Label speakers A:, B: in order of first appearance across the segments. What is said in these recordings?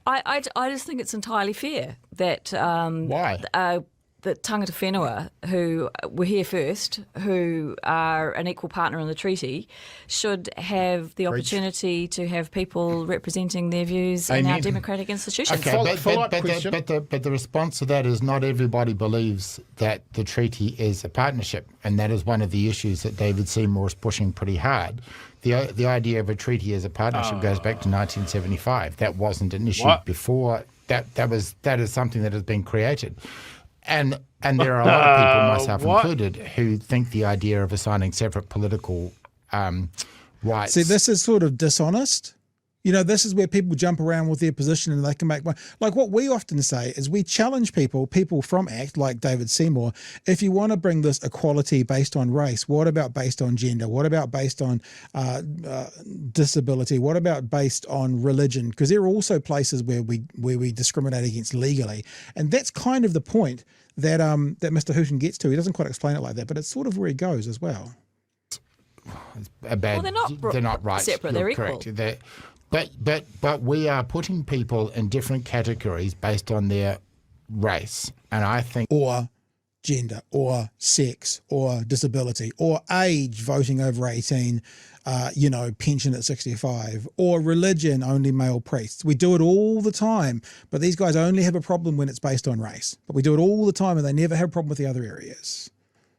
A: I just think it's entirely fair that
B: Why?
A: that tangata whenua, who were here first, who are an equal partner in the treaty, should have the opportunity to have people representing their views in our democratic institutions.
B: Okay, but the response to that is not everybody believes that the treaty is a partnership, and that is one of the issues that David Seymour is pushing pretty hard. The idea of a treaty as a partnership goes back to 1975. That wasn't an issue before. That is something that has been created. And there are a lot of people, myself included, who think the idea of assigning separate political rights.
C: See, this is sort of dishonest. You know, this is where people jump around with their position and they can make one. Like what we often say is we challenge people from ACT, like David Seymour, if you want to bring this equality based on race, what about based on gender? What about based on disability? What about based on religion? Because there are also places where we discriminate against legally. And that's kind of the point that that Mr. Hooton gets to. He doesn't quite explain it like that, but it's sort of where he goes as well.
A: They're not
B: right.
A: Separate.
B: You're
A: they're
B: correct.
A: equal.
B: But we are putting people in different categories based on their race, and I think
C: or gender or sex or disability or age, voting over 18, pension at 65, or religion, only male priests. We do it all the time, but these guys only have a problem when it's based on race. But we do it all the time and they never have a problem with the other areas.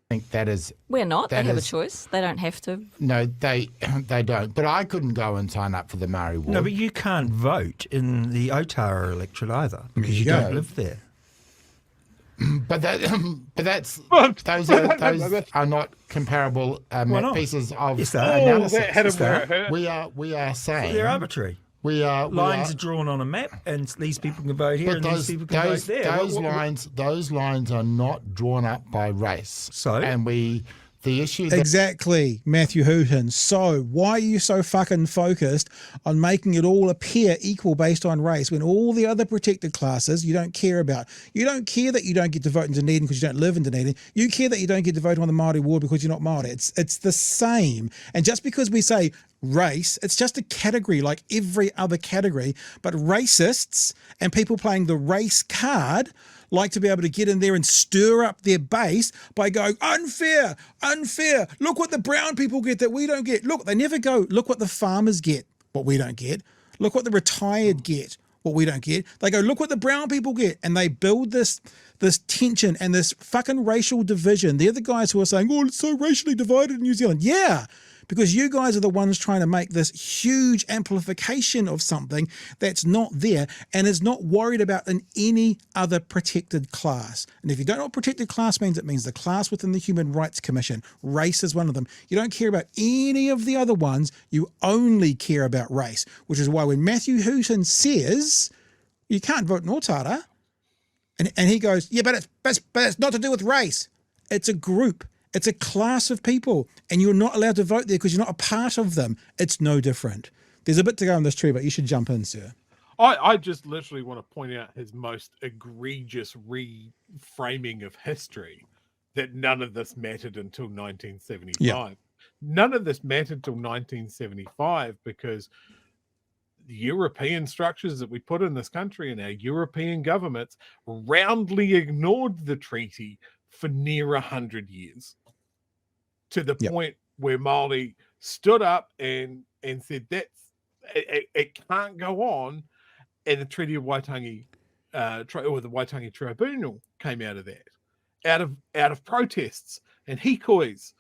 B: think that is...
A: We're not. They have a choice. They don't have to.
B: No, they don't. But I couldn't go and sign up for the Maori Ward.
D: No, but you can't vote in the Otara electorate either because you don't live there.
B: But those are not comparable pieces of analysis. We are saying
D: they're arbitrary. Lines are drawn on a map, and these people can vote here, and these people can vote there.
B: Those lines are not drawn up by race.
D: So,
B: and the issue
C: exactly, Matthew Hooton. So why are you so fucking focused on making it all appear equal based on race when all the other protected classes you don't care about? You don't care that you don't get to vote in Dunedin because you don't live in Dunedin. You care that you don't get to vote on the Māori Ward because you're not Māori. It's the same. And just because we say race, it's just a category like every other category, but racists and people playing the race card like to be able to get in there and stir up their base by going, unfair, look what the brown people get that we don't get. Look, they never go, look what the farmers get, what we don't get. Look what the retired get, what we don't get. They go, look what the brown people get. And they build this tension and this fucking racial division. They're the guys who are saying, oh, it's so racially divided in New Zealand. Yeah, because you guys are the ones trying to make this huge amplification of something that's not there and is not worried about in any other protected class. And if you don't know what protected class means, it means the class within the Human Rights Commission. Race is one of them. You don't care about any of the other ones. You only care about race, which is why when Matthew Hooton says you can't vote in Otara, and he goes, yeah, but it's not to do with race. It's a group. It's a class of people, and you're not allowed to vote there because you're not a part of them. It's no different. There's a bit to go on this tree, but you should jump in, sir.
E: I just literally want to point out his most egregious reframing of history, that none of this mattered until 1975. Yeah. None of this mattered until 1975 because the European structures that we put in this country and our European governments roundly ignored the treaty for near 100 years, to the point where Māori stood up and said it can't go on, and the Treaty of Waitangi, or the Waitangi Tribunal came out of that, out of protests and hikois,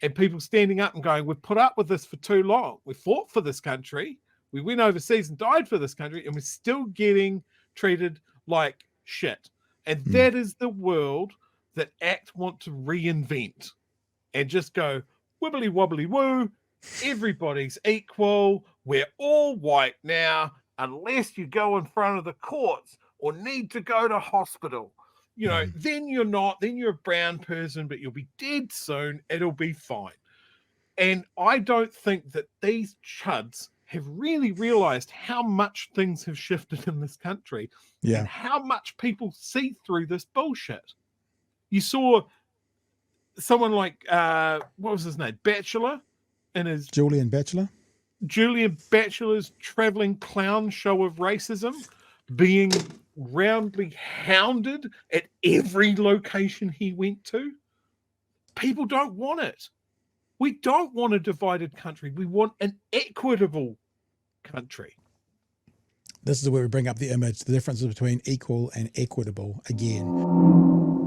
E: and people standing up and going, we've put up with this for too long. We fought for this country. We went overseas and died for this country, and we're still getting treated like shit. And that is the world that ACT want to reinvent and just go wibbly wobbly woo. Everybody's equal. We're all white now, unless you go in front of the courts or need to go to hospital. You know, then you're not, then you're a brown person, but you'll be dead soon. It'll be fine. And I don't think that these chuds have really realized how much things have shifted in this country and how much people see through this bullshit. You saw someone like, what was his name? Batchelor in his... Julian Batchelor's traveling clown show of racism being roundly hounded at every location he went to. People don't want it. We don't want a divided country. We want an equitable country.
C: This is where we bring up the image, the differences between equal and equitable again.